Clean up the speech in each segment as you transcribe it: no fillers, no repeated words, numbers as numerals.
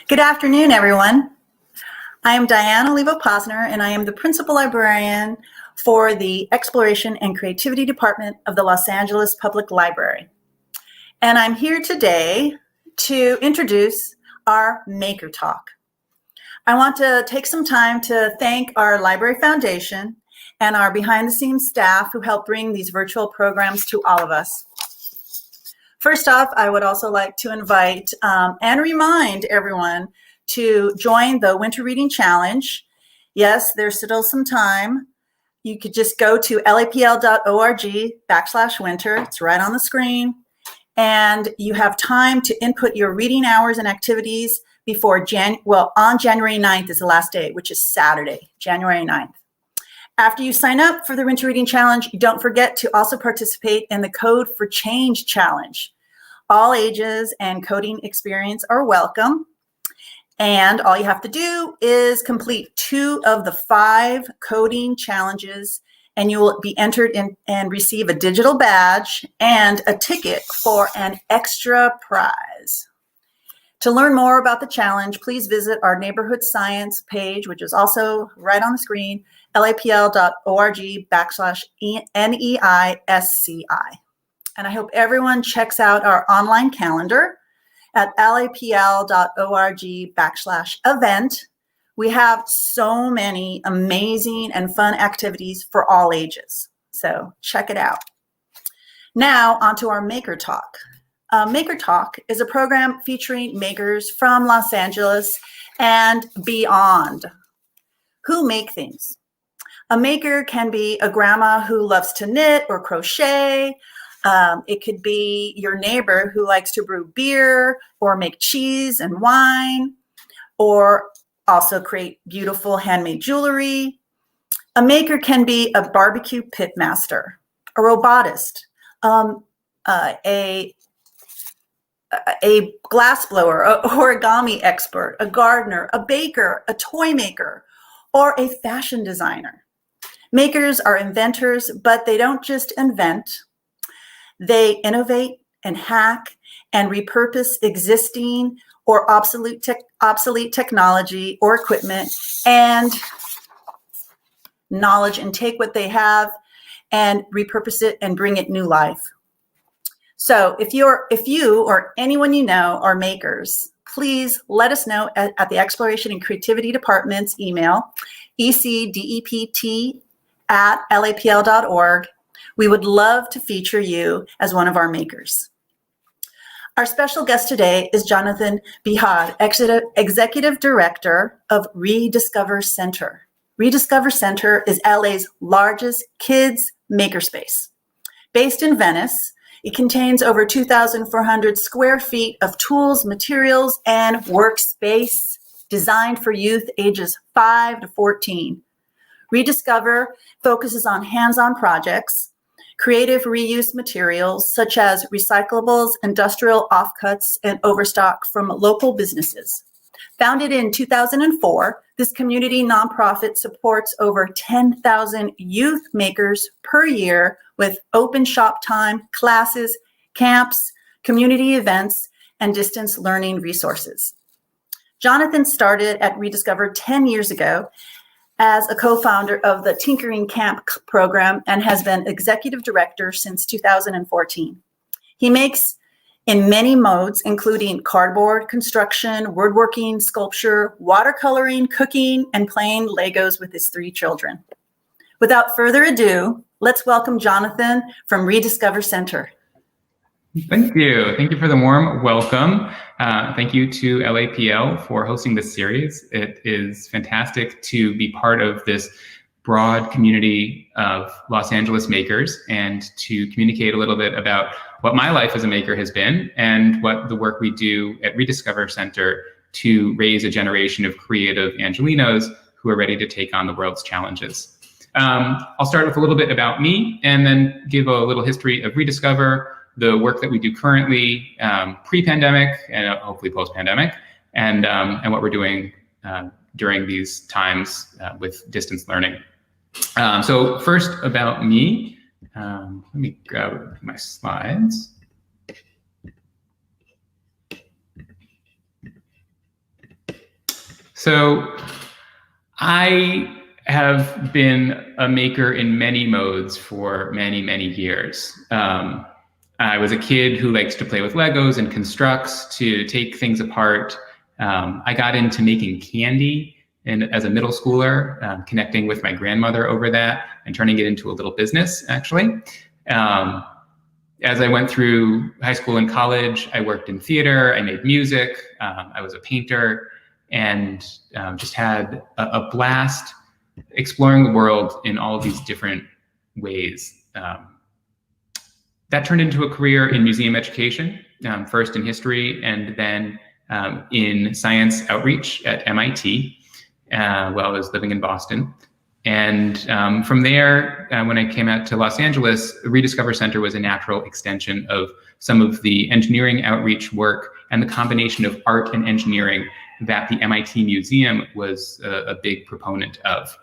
Good afternoon, everyone. I am Diane Olivo-Posner, and I am the Principal Librarian for the Exploration and Creativity Department of the Los Angeles Public Library. And I'm here today to introduce our Maker Talk. I want to take some time to thank our Library Foundation and our behind-the-scenes staff who help bring these virtual programs to all of us. First off, I would also like to invite and remind everyone to join the Winter Reading Challenge. Yes, there's still some time. You could just go to lapl.org/winter. It's right on the screen. And you have time to input your reading hours and activities before on January 9th is the last day, which is Saturday, January 9th. After you sign up for the Winter Reading Challenge, don't forget to also participate in the Code for Change Challenge. All ages and coding experience are welcome. And all you have to do is complete 2 of the 5 coding challenges, and you will be entered in and receive a digital badge and a ticket for an extra prize. To learn more about the challenge, please visit our Neighborhood Science page, which is also right on the screen, lapl.org/NEISCI. And I hope everyone checks out our online calendar at lapl.org/event. We have so many amazing and fun activities for all ages. So check it out. Now onto our Maker Talk. Maker Talk is a program featuring makers from Los Angeles and beyond who make things. A maker can be a grandma who loves to knit or crochet. It could be your neighbor who likes to brew beer or make cheese and wine, or also create beautiful handmade jewelry. A maker can be a barbecue pit master, a robotist, a glassblower, an origami expert, a gardener, a baker, a toy maker, or a fashion designer. Makers are inventors, but they don't just invent. They innovate and hack and repurpose existing or obsolete technology or equipment and knowledge, and take what they have and repurpose it and bring it new life. So if you or anyone you know are makers, please let us know at the Exploration and Creativity Department's email, ecdept@lapl.org. We would love to feature you as one of our makers. Our special guest today is Jonathan Bihar, Executive Director of reDiscover Center. reDiscover Center is LA's largest kids makerspace. Based in Venice, it contains over 2,400 square feet of tools, materials, and workspace designed for youth ages 5 to 14. reDiscover focuses on hands-on projects, creative reuse materials such as recyclables, industrial offcuts, and overstock from local businesses. Founded in 2004, this community nonprofit supports over 10,000 youth makers per year with open shop time, classes, camps, community events, and distance learning resources. Jonathan started at reDiscover 10 years ago as a co-founder of the Tinkering Camp program and has been executive director since 2014. He makes in many modes, including cardboard construction, woodworking, sculpture, watercoloring, cooking, and playing Legos with his 3 children. Without further ado, let's welcome Jonathan from reDiscover Center. Thank you. Thank you for the warm welcome. Thank you to LAPL for hosting this series. It is fantastic to be part of this broad community of Los Angeles makers and to communicate a little bit about what my life as a maker has been and what the work we do at reDiscover Center to raise a generation of creative Angelinos who are ready to take on the world's challenges. I'll start with a little bit about me and then give a little history of reDiscover, the work that we do currently, pre-pandemic and hopefully post-pandemic, and what we're doing during these times with distance learning. So first about me, let me grab my slides. So I have been a maker in many modes for many, many years. I was a kid who liked to play with Legos and constructs, to take things apart. I got into making candy as a middle schooler, connecting with my grandmother over that and turning it into a little business, actually. As I went through high school and college, I worked in theater, I made music, I was a painter, and just had a blast exploring the world in all of these different ways. That turned into a career in museum education, first in history and then in science outreach at MIT while I was living in Boston. And from there, when I came out to Los Angeles, reDiscover Center was a natural extension of some of the engineering outreach work and the combination of art and engineering that the MIT Museum was a big proponent of.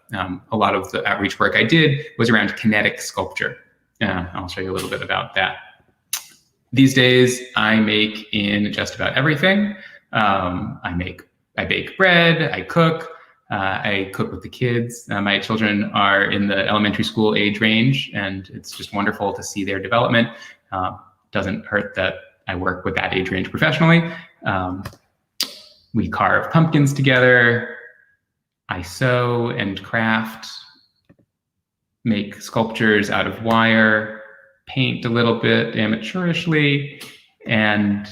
A lot of the outreach work I did was around kinetic sculpture. I'll show you a little bit about that. These days, I make in just about everything. I bake bread, I cook with the kids. My children are in the elementary school age range, and it's just wonderful to see their development. Doesn't hurt that I work with that age range professionally. We carve pumpkins together. I sew and craft, make sculptures out of wire, paint a little bit amateurishly, and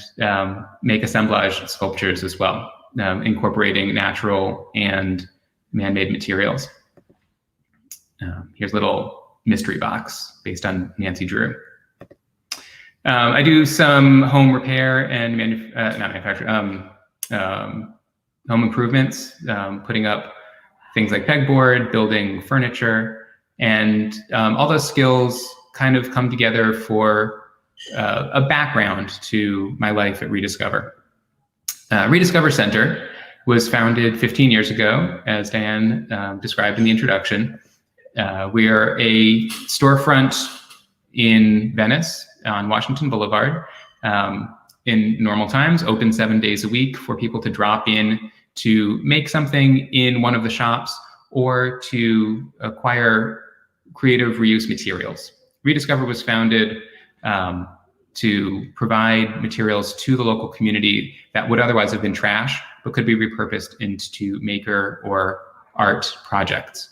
make assemblage sculptures as well, incorporating natural and man-made materials. Here's a little mystery box based on Nancy Drew. I do some home repair and home improvements, putting up things like pegboard, building furniture, and all those skills kind of come together for a background to my life at reDiscover. reDiscover Center was founded 15 years ago, as Diane described in the introduction. We are a storefront in Venice on Washington Boulevard. In normal times, open 7 days a week for people to drop in to make something in one of the shops or to acquire creative reuse materials. reDiscover was founded to provide materials to the local community that would otherwise have been trash, but could be repurposed into maker or art projects.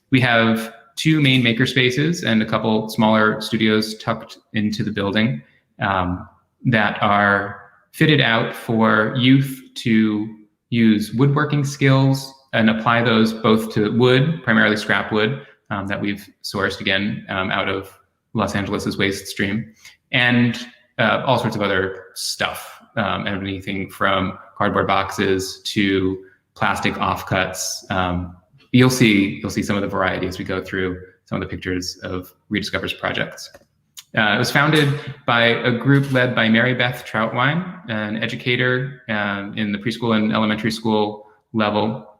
We have 2 main maker spaces and a couple smaller studios tucked into the building that are fitted out for youth to use woodworking skills and apply those both to wood, primarily scrap wood, that we've sourced again out of Los Angeles's waste stream, and all sorts of other stuff, anything from cardboard boxes to plastic offcuts. You'll see some of the variety as we go through some of the pictures of reDiscover's projects. It was founded by a group led by Mary Beth Troutwine, an educator in the preschool and elementary school level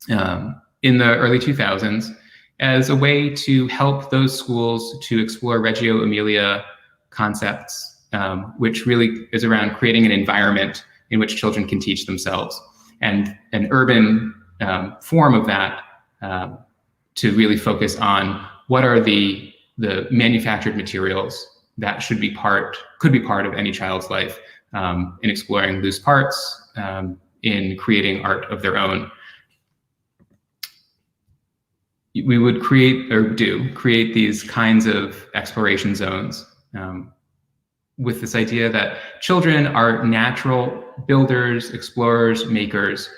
in the early 2000s, as a way to help those schools to explore Reggio Emilia concepts, which really is around creating an environment in which children can teach themselves, and an urban form of that to really focus on what are the manufactured materials that could be part of any child's life, in exploring loose parts, in creating art of their own. We would create these kinds of exploration zones with this idea that children are natural builders, explorers, makers,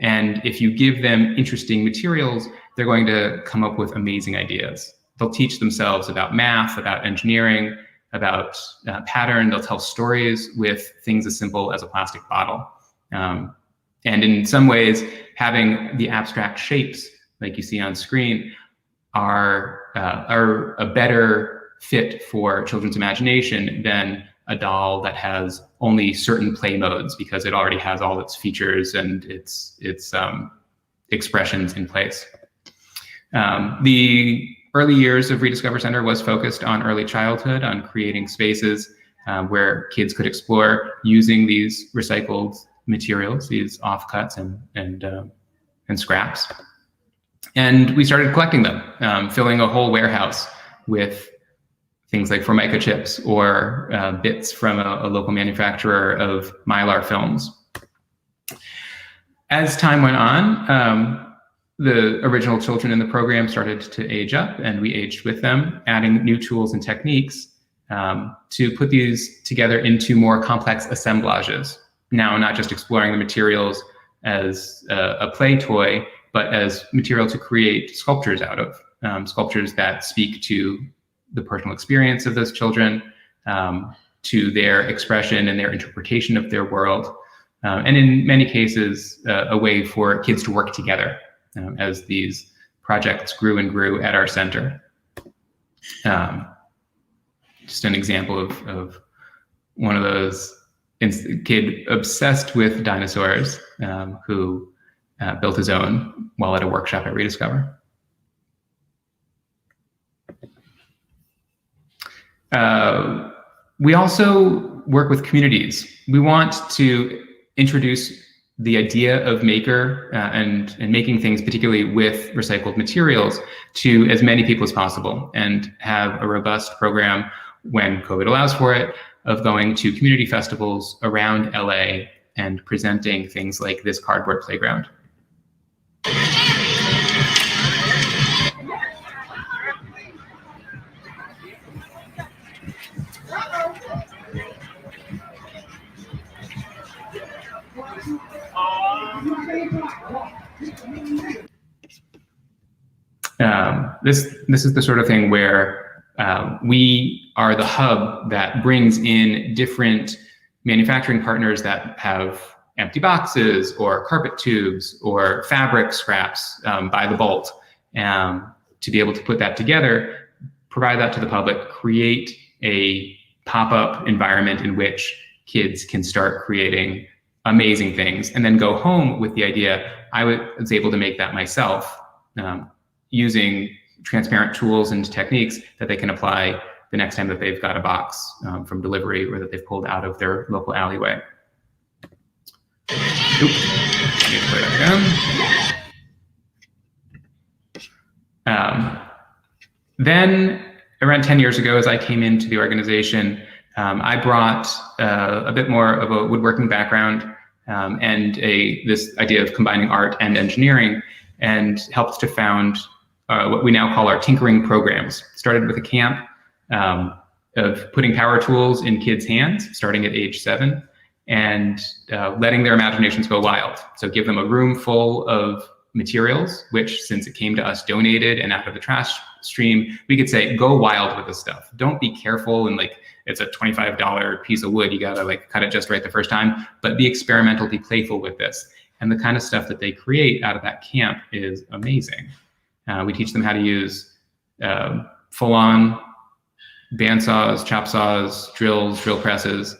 and if you give them interesting materials, they're going to come up with amazing ideas. They'll teach themselves about math, about engineering, about pattern. They'll tell stories with things as simple as a plastic bottle. And in some ways, having the abstract shapes like you see on screen are a better fit for children's imagination than a doll that has only certain play modes, because it already has all its features and its expressions in place. The early years of reDiscover Center was focused on early childhood, on creating spaces where kids could explore using these recycled materials, these offcuts and scraps. And we started collecting them, filling a whole warehouse with things like Formica chips or bits from a local manufacturer of Mylar films. As time went on, the original children in the program started to age up, and we aged with them, adding new tools and techniques to put these together into more complex assemblages. Now, not just exploring the materials as a play toy, but as material to create sculptures out of, sculptures that speak to the personal experience of those children, to their expression and their interpretation of their world, and in many cases, a way for kids to work together as these projects grew and grew at our center. Just an example of one of those kid obsessed with dinosaurs who built his own while at a workshop at reDiscover. We also work with communities. We want to introduce the idea of maker and making things, particularly with recycled materials, to as many people as possible, and have a robust program, when COVID allows for it, of going to community festivals around LA and presenting things like this cardboard playground. This is the sort of thing where we are the hub that brings in different manufacturing partners that have empty boxes or carpet tubes or fabric scraps by the bolt, to be able to put that together, provide that to the public, create a pop-up environment in which kids can start creating amazing things, and then go home with the idea, I was able to make that myself, using transparent tools and techniques that they can apply the next time that they've got a box from delivery or that they've pulled out of their local alleyway. Oops, let me play that again. Then around 10 years ago, as I came into the organization, I brought a bit more of a woodworking background and this idea of combining art and engineering, and helped to found what we now call our tinkering programs. Started with a camp of putting power tools in kids' hands, starting at age 7, and letting their imaginations go wild. So give them a room full of materials, which, since it came to us donated and out of the trash stream, we could say, go wild with this stuff. Don't be careful and like, it's a $25 piece of wood, you gotta like cut it just right the first time, but be experimental, be playful with this. And the kind of stuff that they create out of that camp is amazing. We teach them how to use full-on bandsaws, chop saws, drills, drill presses,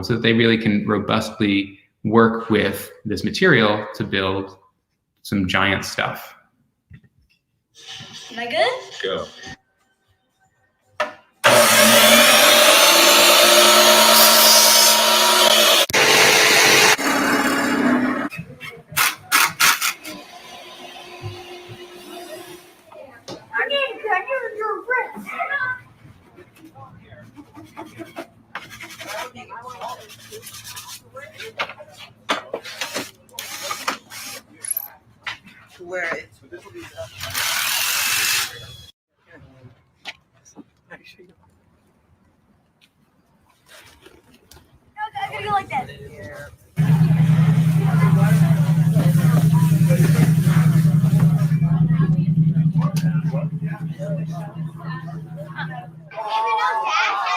so that they really can robustly work with this material to build some giant stuff. Am I good? Go. Where it I gotta go like that. Even though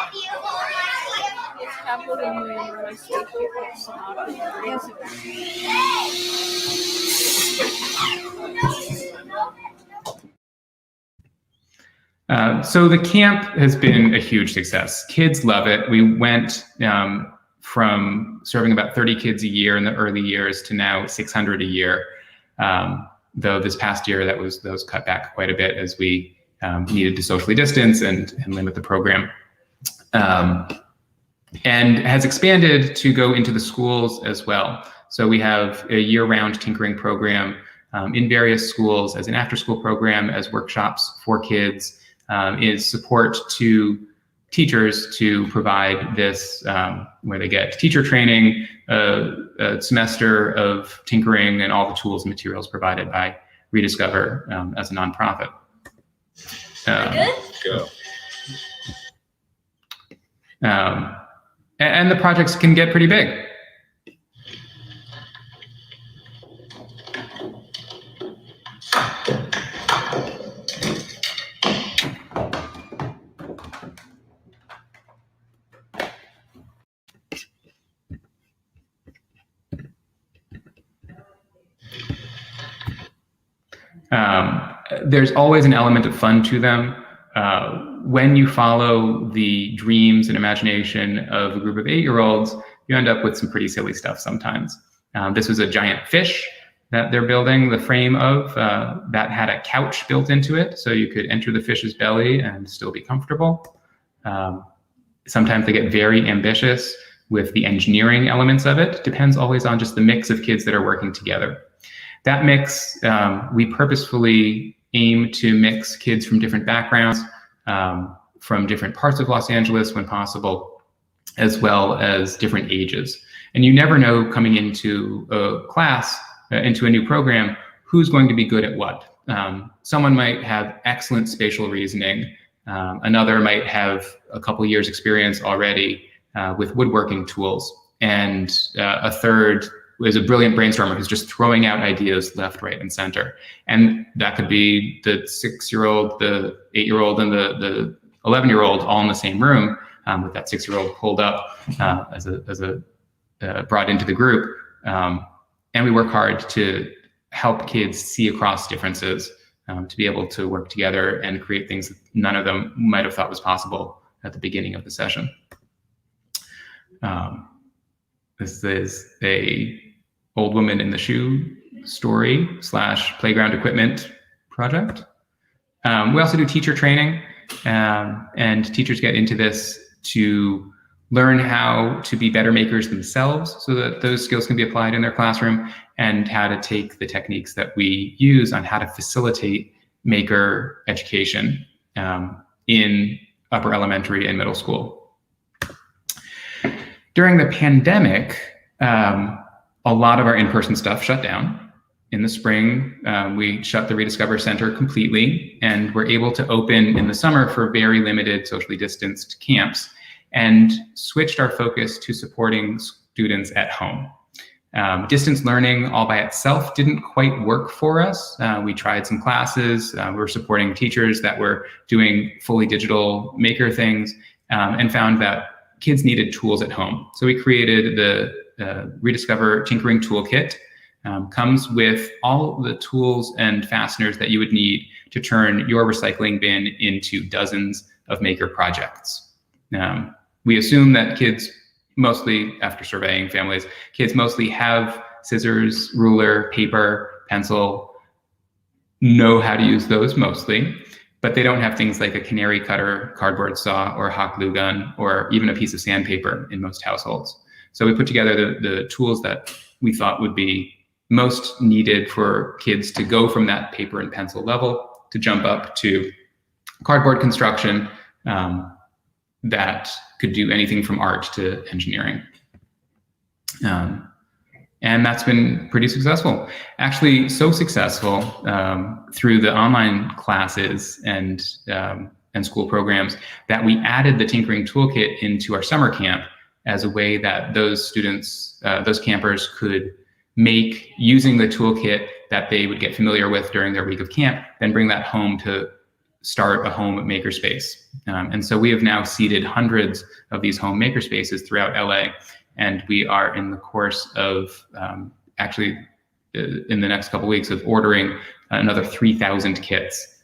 Dad has you So the camp has been a huge success. Kids love it. We went from serving about 30 kids a year in the early years to now 600 a year. Though this past year that was cut back quite a bit as we needed to socially distance and limit the program. And has expanded to go into the schools as well. So we have a year-round tinkering program in various schools as an after-school program, as workshops for kids, is support to teachers to provide this, where they get teacher training, a semester of tinkering, and all the tools and materials provided by reDiscover as a nonprofit. And the projects can get pretty big. There's always an element of fun to them. When you follow the dreams and imagination of a group of 8-year-olds, you end up with some pretty silly stuff sometimes. This was a giant fish that they're building the frame of that had a couch built into it, so you could enter the fish's belly and still be comfortable. Sometimes they get very ambitious with the engineering elements of it. Depends always on just the mix of kids that are working together. That mix, we purposefully aim to mix kids from different backgrounds, from different parts of Los Angeles when possible, as well as different ages. And you never know coming into a class, into a new program, who's going to be good at what. Someone might have excellent spatial reasoning. Another might have a couple years experience already with woodworking tools. And a third is a brilliant brainstormer who's just throwing out ideas left, right, and center. And that could be the 6-year-old, the 8-year-old, and the 11-year-old all in the same room, with that 6-year-old pulled up as a brought into the group. And we work hard to help kids see across differences, to be able to work together and create things that none of them might have thought was possible at the beginning of the session. This is a old woman in the shoe story / playground equipment project. We also do teacher training, and teachers get into this to learn how to be better makers themselves so that those skills can be applied in their classroom, and how to take the techniques that we use on how to facilitate maker education in upper elementary and middle school. During the pandemic, a lot of our in-person stuff shut down. In the spring, we shut the reDiscover Center completely, and we're able to open in the summer for very limited socially distanced camps, and switched our focus to supporting students at home. Distance learning all by itself didn't quite work for us. We tried some classes, we were supporting teachers that were doing fully digital maker things, and found that kids needed tools at home. So we created the reDiscover Tinkering Toolkit. Comes with all the tools and fasteners that you would need to turn your recycling bin into dozens of maker projects. We assume that kids mostly, after surveying families, kids mostly have scissors, ruler, paper, pencil, know how to use those mostly, but they don't have things like a canary cutter, cardboard saw, or a hot glue gun, or even a piece of sandpaper in most households. So we put together the tools that we thought would be most needed for kids to go from that paper and pencil level to jump up to cardboard construction that could do anything from art to engineering. And that's been pretty successful. Actually, so successful through the online classes and school programs that we added the Tinkering Toolkit into our summer camp as a way that those students, those campers could make using the toolkit that they would get familiar with during their week of camp, then bring that home to start a home makerspace. And so we have now seeded hundreds of these home makerspaces throughout LA. And we are in the course of actually in the next couple of weeks of ordering another 3,000 kits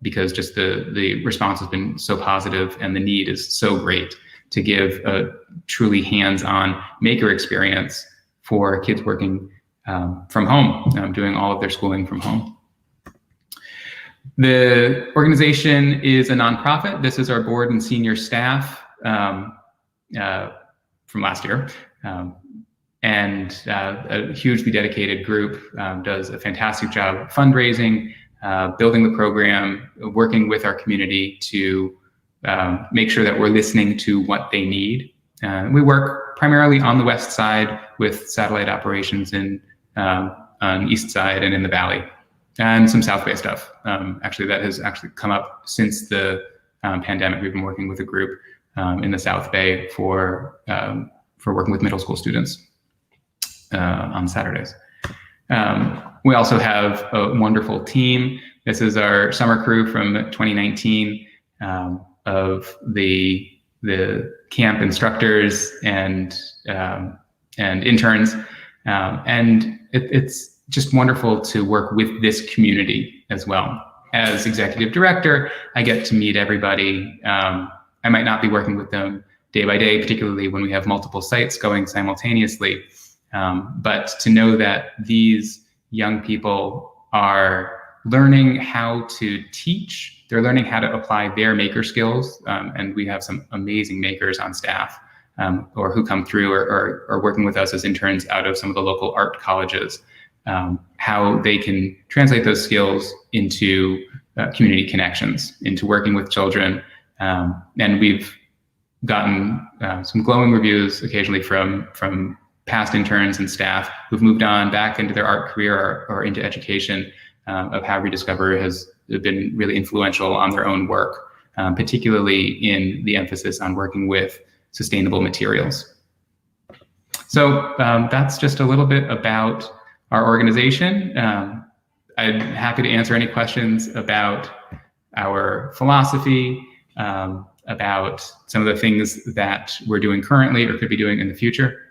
because just the response has been so positive and the need is so great to give a truly hands-on maker experience for kids working from home, doing all of their schooling from home. The organization is a nonprofit. This is our board and senior staff from last year. And a hugely dedicated group does a fantastic job fundraising, building the program, working with our community to make sure that we're listening to what they need. We work primarily on the west side with satellite operations on the east side and in the valley, and some South Bay stuff. Actually, that has actually come up since the pandemic. We've been working with a group in the South Bay for working with middle school students on Saturdays. We also have a wonderful team. This is our summer crew from 2019 of the camp instructors and interns, and it's just wonderful to work with this community as well. As executive director, I get to meet everybody. I might not be working with them day by day, particularly when we have multiple sites going simultaneously. But to know that these young people are learning how to teach, they're learning how to apply their maker skills, and we have some amazing makers on staff or who come through or are working with us as interns out of some of the local art colleges, how they can translate those skills into community connections, into working with children. And we've gotten some glowing reviews occasionally from past interns and staff who've moved on back into their art career or into education, of how reDiscover has been really influential on their own work, particularly in the emphasis on working with sustainable materials. So that's just a little bit about our organization. I'm happy to answer any questions about our philosophy, about some of the things that we're doing currently or could be doing in the future.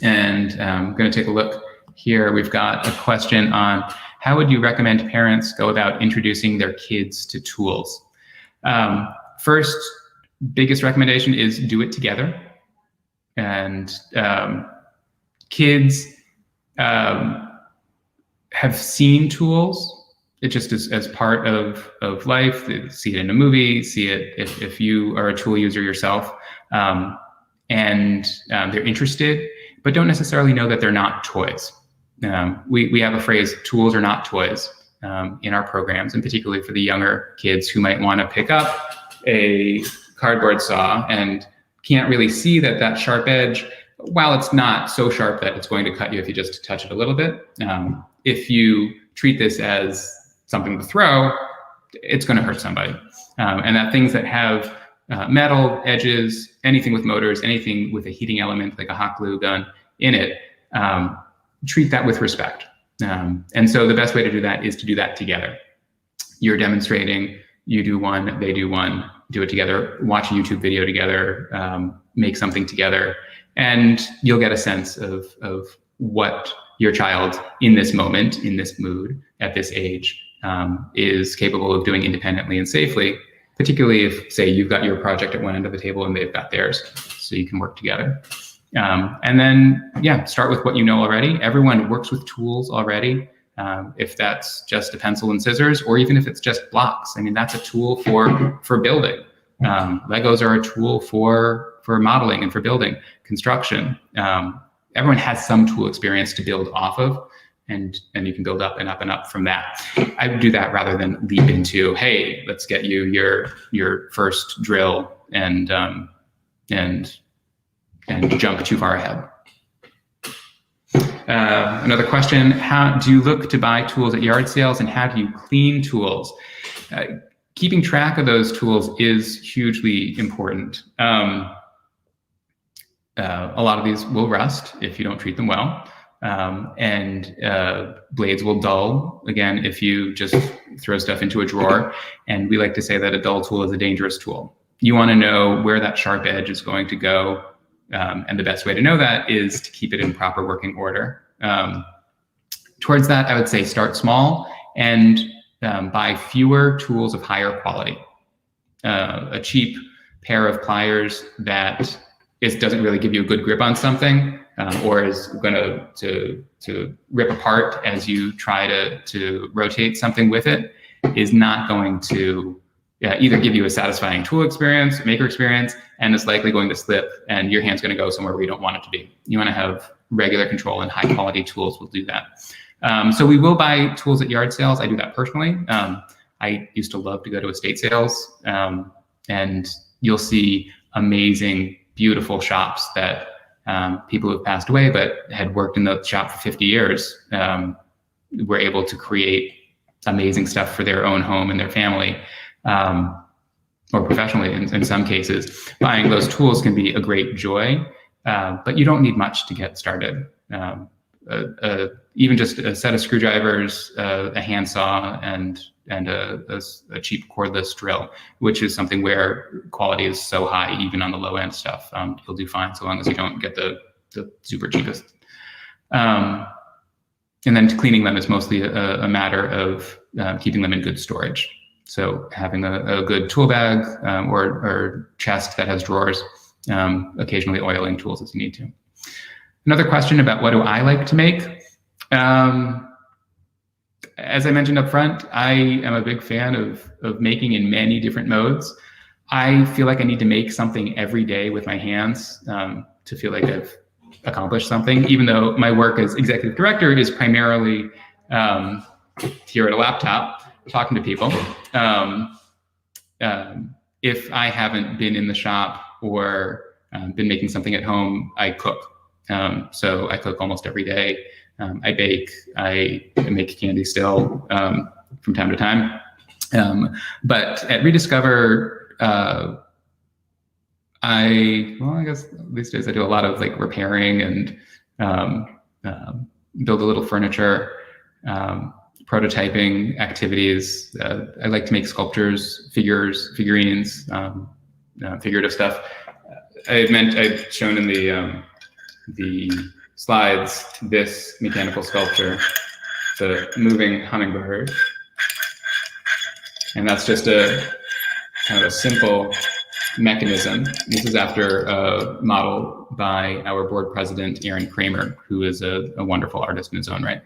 And I'm going to take a look here. We've got a question on how would you recommend parents go about introducing their kids to tools? First, biggest recommendation is do it together. And kids have seen tools. It just is as part of life. They see it in a movie, see it if you are a tool user yourself, and they're interested, but don't necessarily know that they're not toys. We have a phrase, tools are not toys, in our programs, and particularly for the younger kids who might want to pick up a cardboard saw and can't really see that sharp edge, while it's not so sharp that it's going to cut you if you just touch it a little bit. If you treat this as something to throw, it's going to hurt somebody. And that things that have metal edges, anything with motors, anything with a heating element like a hot glue gun in it, treat that with respect. And so the best way to do that is to do that together. You're demonstrating, you do one, they do one, do it together, watch a YouTube video together, make something together, and you'll get a sense of what your child in this moment, in this mood, at this age, is capable of doing independently and safely, particularly if, say, you've got your project at one end of the table and they've got theirs, so you can work together. And then, yeah, start with what you know already. Everyone works with tools already. If that's just a pencil and scissors, or even if it's just blocks. I mean, that's a tool for building. Legos are a tool for modeling and for building, construction. Everyone has some tool experience to build off of, and you can build up and up and up from that. I would do that rather than leap into, hey, let's get you your first drill and jump too far ahead. Another question, how do you look to buy tools at yard sales, and how do you clean tools? Keeping track of those tools is hugely important. A lot of these will rust if you don't treat them well, and blades will dull, again, if you just throw stuff into a drawer. And we like to say that a dull tool is a dangerous tool. You want to know where that sharp edge is going to go. And the best way to know that is to keep it in proper working order. Towards that, I would say start small and buy fewer tools of higher quality. A cheap pair of pliers that doesn't really give you a good grip on something, or is going to rip apart as you try to rotate something with it, is not going to either give you a satisfying tool experience, maker experience, and it's likely going to slip and your hand's going to go somewhere where you don't want it to be. You want to have regular control, and high quality tools will do that. So we will buy tools at yard sales. I do that personally. I used to love to go to estate sales, and you'll see amazing, beautiful shops that people who have passed away but had worked in the shop for 50 years were able to create amazing stuff for their own home and their family, or professionally in some cases. Buying those tools can be a great joy, but you don't need much to get started. Even just a set of screwdrivers, a handsaw, and a cheap cordless drill, which is something where quality is so high, even on the low end stuff, you'll do fine so long as you don't get the super cheapest. And then cleaning them is mostly a matter of keeping them in good storage. So having a good tool bag or chest that has drawers, occasionally oiling tools as you need to. Another question about what do I like to make? As I mentioned up front, I am a big fan of making in many different modes. I feel like I need to make something every day with my hands to feel like I've accomplished something, even though my work as executive director is primarily here at a laptop talking to people. If I haven't been in the shop or been making something at home, I cook. So I cook almost every day. I bake, I make candy still from time to time. But at reDiscover, I guess these days I do a lot of like repairing and build a little furniture, prototyping activities. I like to make sculptures, figurines, figurative stuff. I've shown in the slides this mechanical sculpture. It's a moving hummingbird. And that's just a kind of a simple mechanism. This is after a model by our board president, Aaron Kramer, who is a wonderful artist in his own right.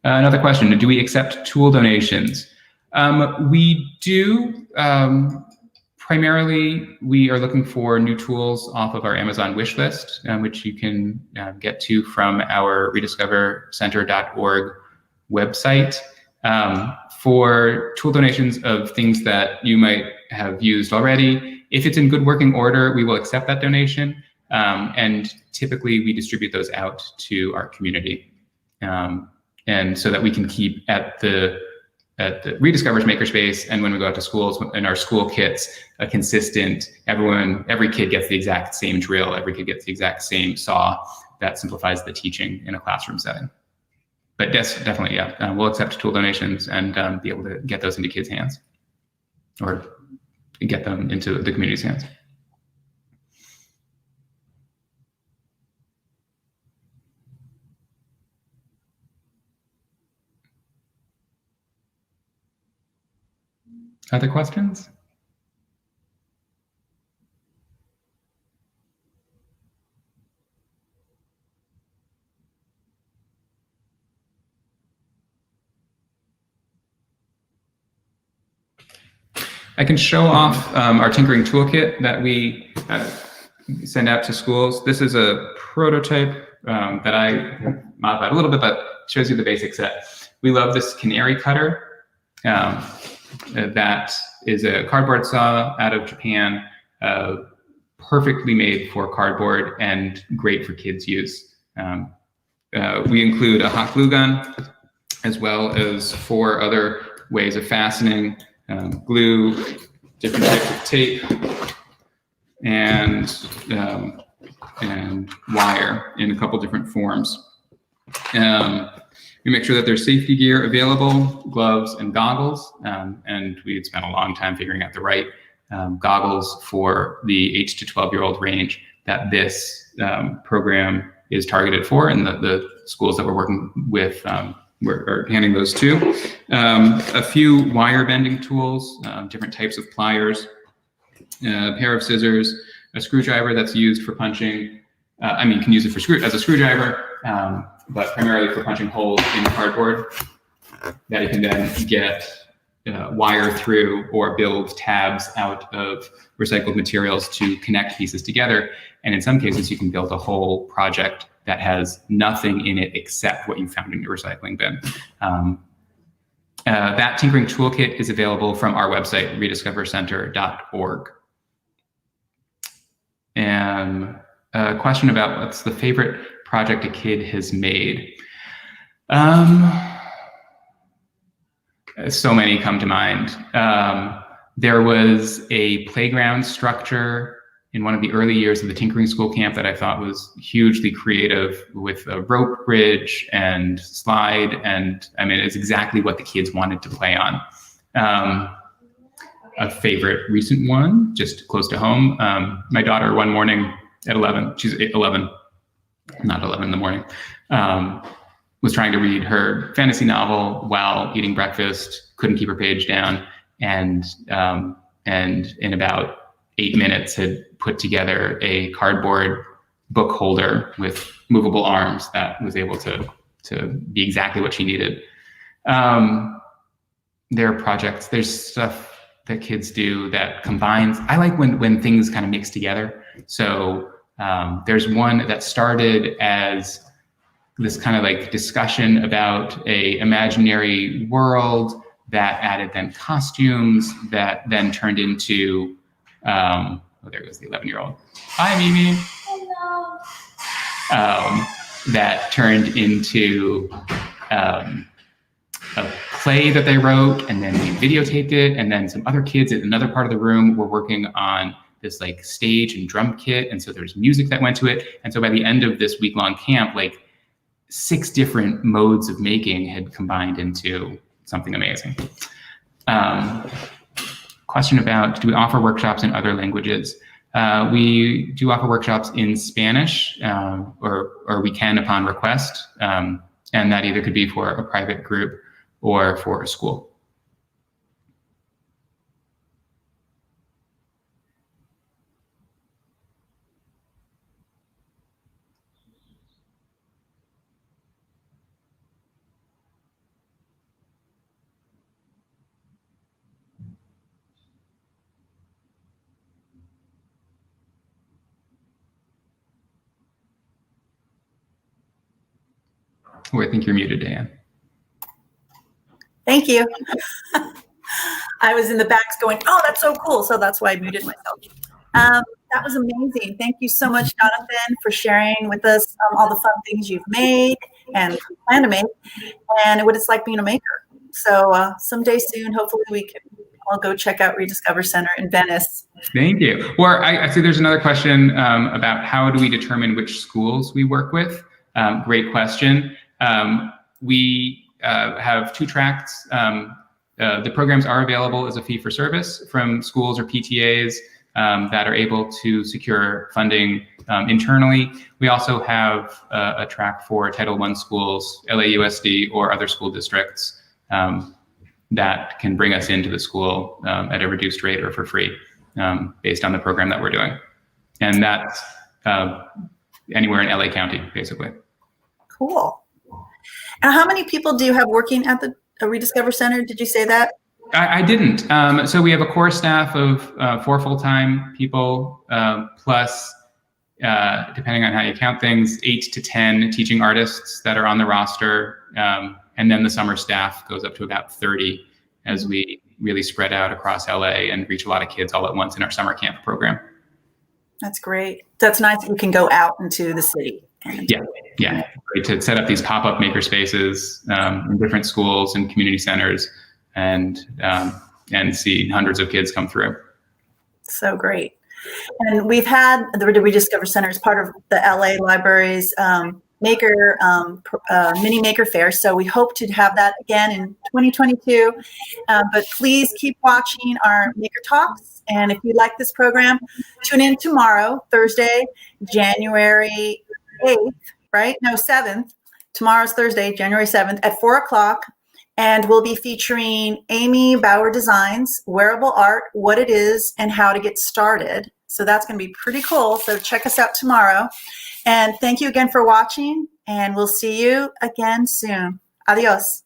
Another question, do we accept tool donations? We do. Primarily, we are looking for new tools off of our Amazon wish list, which you can get to from our rediscovercenter.org website. For tool donations of things that you might have used already, if it's in good working order, we will accept that donation. And typically, we distribute those out to our community. And so that we can keep at the reDiscover's makerspace, and when we go out to schools in our school kits, a consistent, every kid gets the exact same drill, every kid gets the exact same saw. That simplifies the teaching in a classroom setting. But definitely, yeah, we'll accept tool donations and be able to get those into kids' hands, or get them into the community's hands. Other questions? I can show off our tinkering toolkit that we send out to schools. This is a prototype that I modified a little bit, but shows you the basic set. We love this canary cutter. That is a cardboard saw out of Japan, perfectly made for cardboard and great for kids' use. We include a hot glue gun, as well as 4 other ways of fastening, glue, different types of tape, and wire in a couple different forms. We make sure that there's safety gear available, gloves and goggles, and we had spent a long time figuring out the right goggles for the 8 to 12-year-old range that this program is targeted for, and the schools that we're working with we're handing those to. A few wire bending tools, different types of pliers, a pair of scissors, a screwdriver that's used for punching. Can use it for as a screwdriver, but primarily for punching holes in cardboard that you can then get wire through or build tabs out of recycled materials to connect pieces together. And in some cases, you can build a whole project that has nothing in it except what you found in your recycling bin. That tinkering toolkit is available from our website, reDiscoverCenter.org. And a question about what's the favorite project a kid has made. So many come to mind. There was a playground structure in one of the early years of the Tinkering School camp that I thought was hugely creative, with a rope bridge and slide, and it's exactly what the kids wanted to play on. A favorite recent one, just close to home, my daughter one morning at 11, she's 11, not 11 in the morning, was trying to read her fantasy novel while eating breakfast, couldn't keep her page down, and in about 8 minutes had put together a cardboard book holder with movable arms that was able to be exactly what she needed. There are projects, there's stuff that kids do that combines. I like when things kind of mix together. So there's one that started as this kind of like discussion about a imaginary world that added then costumes that then turned into, there goes the 11-year-old. Hi, Mimi. Hello. That turned into a play that they wrote, and then we videotaped it, and then some other kids at another part of the room were working on this like stage and drum kit, and so there's music that went to it. And so by the end of this week-long camp, like 6 different modes of making had combined into something amazing. Question about, do we offer workshops in other languages? We do offer workshops in Spanish, or we can upon request, and that either could be for a private group or for a school. Oh, I think you're muted, Dan. Thank you. I was in the back going, oh, that's so cool. So that's why I muted myself. That was amazing. Thank you so much, Jonathan, for sharing with us all the fun things you've made and plan to make, and what it's like being a maker. So someday soon, hopefully we can all go check out reDiscover Center in Venice. Thank you. Or I see there's another question about how do we determine which schools we work with? Great question. We have 2 tracks. The programs are available as a fee for service from schools or PTAs that are able to secure funding internally. We also have a track for Title I schools, LAUSD, or other school districts that can bring us into the school at a reduced rate or for free based on the program that we're doing. And that's anywhere in LA County, basically. Cool. And how many people do you have working at the reDiscover Center? Did you say that? I didn't. So we have a core staff of 4 full-time people, plus, depending on how you count things, 8 to 10 teaching artists that are on the roster. And then the summer staff goes up to about 30 as we really spread out across LA and reach a lot of kids all at once in our summer camp program. That's great. That's nice that you can go out into the city. Yeah. Great to set up these pop-up maker spaces in different schools and community centers, and see hundreds of kids come through. So great. And we've had the reDiscover Center as part of the LA Libraries maker mini maker fair. So we hope to have that again in 2022. But please keep watching our maker talks. And if you like this program, tune in tomorrow, Thursday, January 8th, right? No, 7th. Tomorrow's Thursday, January 7th at 4 o'clock. And we'll be featuring Amy Bauer Designs, wearable art, what it is, and how to get started. So that's going to be pretty cool. So check us out tomorrow. And thank you again for watching, and we'll see you again soon. Adios.